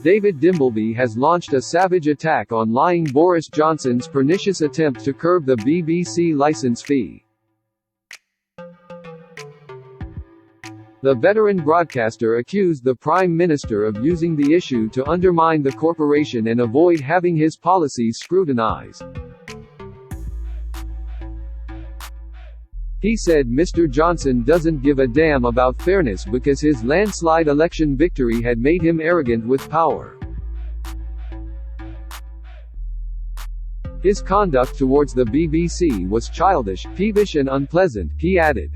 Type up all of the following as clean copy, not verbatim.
David Dimbleby has launched a savage attack on lying Boris Johnson's pernicious attempt to curb the BBC licence fee. The veteran broadcaster accused the Prime Minister of using the issue to undermine the corporation and avoid having his policies scrutinised. He said Mr. Johnson doesn't give a damn about fairness because his landslide election victory had made him arrogant with power. His conduct towards the BBC was childish, peevish and unpleasant, he added.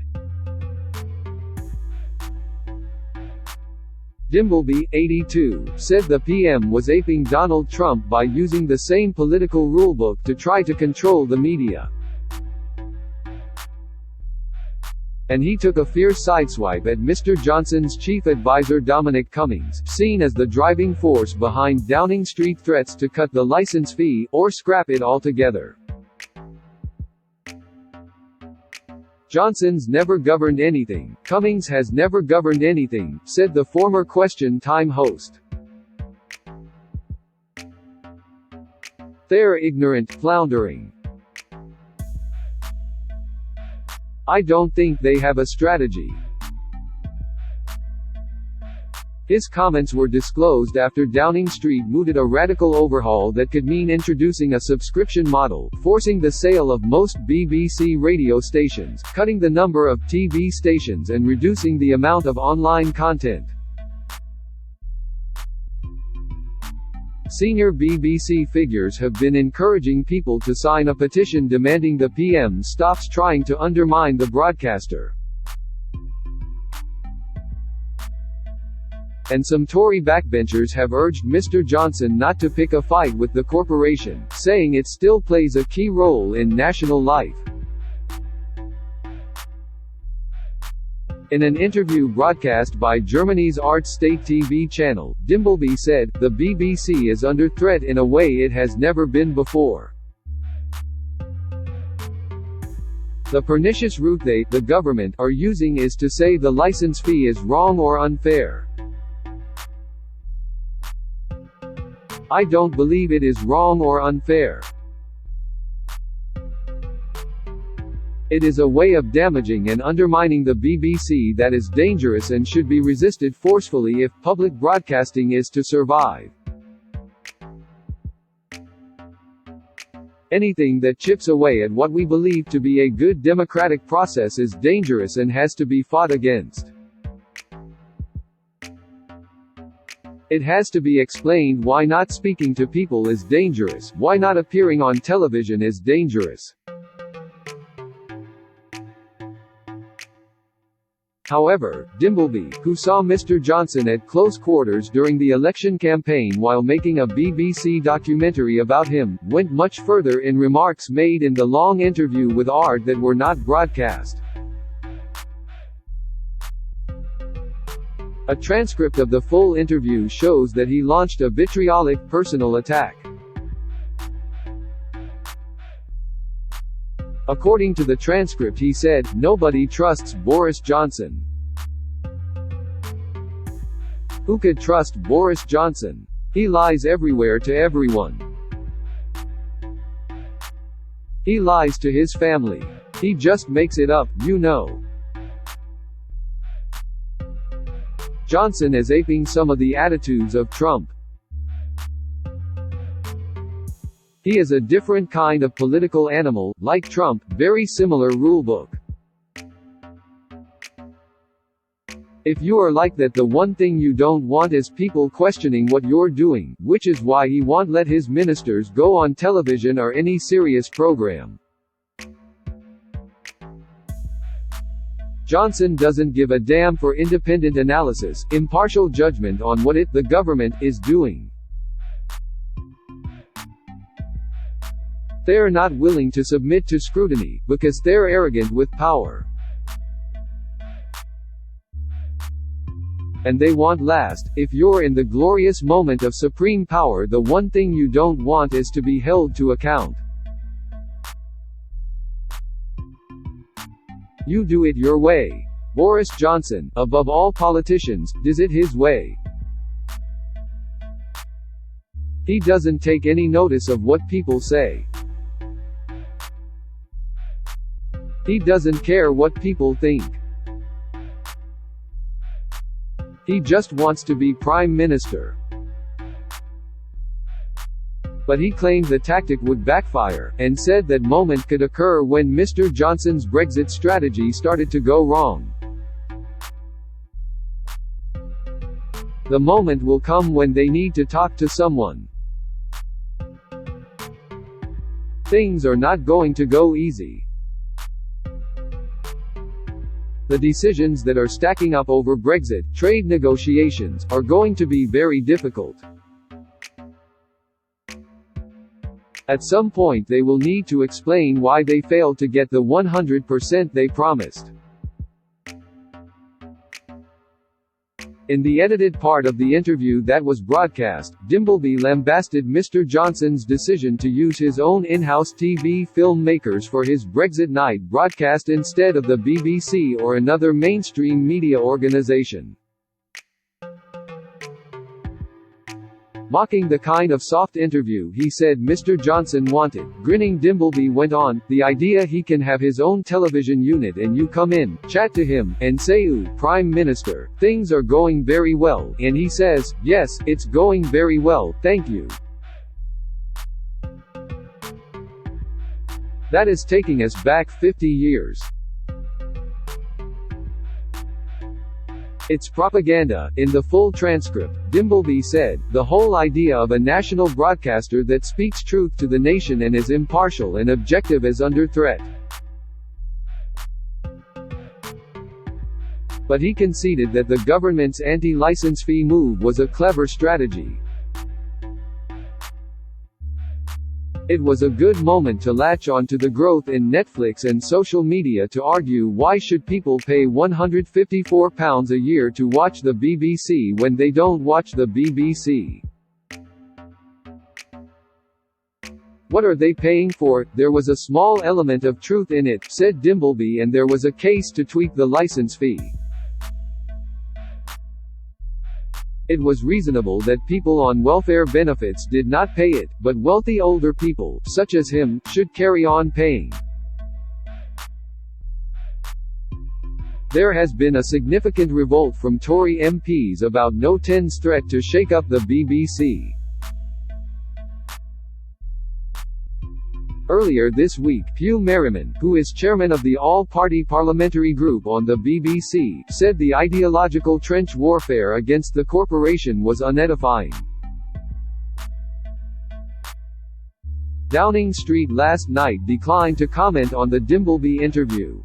Dimbleby, 82, said the PM was aping Donald Trump by using the same political rulebook to try to control the media. And he took a fierce sideswipe at Mr. Johnson's chief advisor Dominic Cummings, seen as the driving force behind Downing Street threats to cut the licence fee, or scrap it altogether. Johnson's never governed anything, Cummings has never governed anything, said the former Question Time host. They're ignorant, floundering. I don't think they have a strategy. His comments were disclosed after Downing Street mooted a radical overhaul that could mean introducing a subscription model, forcing the sale of most BBC radio stations, cutting the number of TV stations and reducing the amount of online content. Senior BBC figures have been encouraging people to sign a petition demanding the PM stops trying to undermine the broadcaster. And some Tory backbenchers have urged Mr. Johnson not to pick a fight with the corporation, saying it still plays a key role in national life. In an interview broadcast by Germany's Art State TV channel, Dimbleby said, "The BBC is under threat in a way it has never been before. The pernicious route they, the government, are using is to say the licence fee is wrong or unfair. I don't believe it is wrong or unfair. It is a way of damaging and undermining the BBC that is dangerous and should be resisted forcefully if public broadcasting is to survive. Anything that chips away at what we believe to be a good democratic process is dangerous and has to be fought against. It has to be explained why not speaking to people is dangerous, why not appearing on television is dangerous." However, Dimbleby, who saw Mr. Johnson at close quarters during the election campaign while making a BBC documentary about him, went much further in remarks made in the long interview with Ard that were not broadcast. A transcript of the full interview shows that he launched a vitriolic personal attack. According to the transcript, he said, "Nobody trusts Boris Johnson. Who could trust Boris Johnson? He lies everywhere to everyone. He lies to his family. He just makes it up, you know." Johnson is aping some of the attitudes of Trump. He is a different kind of political animal, like Trump, very similar rulebook. If you are like that, the one thing you don't want is people questioning what you're doing, which is why he won't let his ministers go on television or any serious program. Johnson doesn't give a damn for independent analysis, impartial judgment on what the government, is doing. They're not willing to submit to scrutiny, because they're arrogant with power. And they won't last. If you're in the glorious moment of supreme power, the one thing you don't want is to be held to account. You do it your way. Boris Johnson, above all politicians, does it his way. He doesn't take any notice of what people say. He doesn't care what people think. He just wants to be Prime Minister. But he claimed the tactic would backfire, and said that moment could occur when Mr. Johnson's Brexit strategy started to go wrong. The moment will come when they need to talk to someone. Things are not going to go easy. The decisions that are stacking up over Brexit, trade negotiations, are going to be very difficult. At some point they will need to explain why they failed to get the 100% they promised. In the edited part of the interview that was broadcast, Dimbleby lambasted Mr. Johnson's decision to use his own in-house TV filmmakers for his Brexit night broadcast instead of the BBC or another mainstream media organisation. Mocking the kind of soft interview he said Mr. Johnson wanted, grinning Dimbleby went on, "The idea he can have his own television unit and you come in, chat to him, and say ooh, Prime Minister, things are going very well, and he says, yes, it's going very well, thank you. That is taking us back 50 years. It's propaganda." In the full transcript, Dimbleby said, "The whole idea of a national broadcaster that speaks truth to the nation and is impartial and objective is under threat." But he conceded that the government's anti-license fee move was a clever strategy. It was a good moment to latch on to the growth in Netflix and social media to argue why should people pay £154 a year to watch the BBC when they don't watch the BBC? What are they paying for? There was a small element of truth in it, said Dimbleby, and there was a case to tweak the license fee. It was reasonable that people on welfare benefits did not pay it, but wealthy older people, such as him, should carry on paying. There has been a significant revolt from Tory MPs about No 10's threat to shake up the BBC. Earlier this week, Hugh Merriman, who is chairman of the all-party parliamentary group on the BBC, said the ideological trench warfare against the corporation was unedifying. Downing Street last night declined to comment on the Dimbleby interview.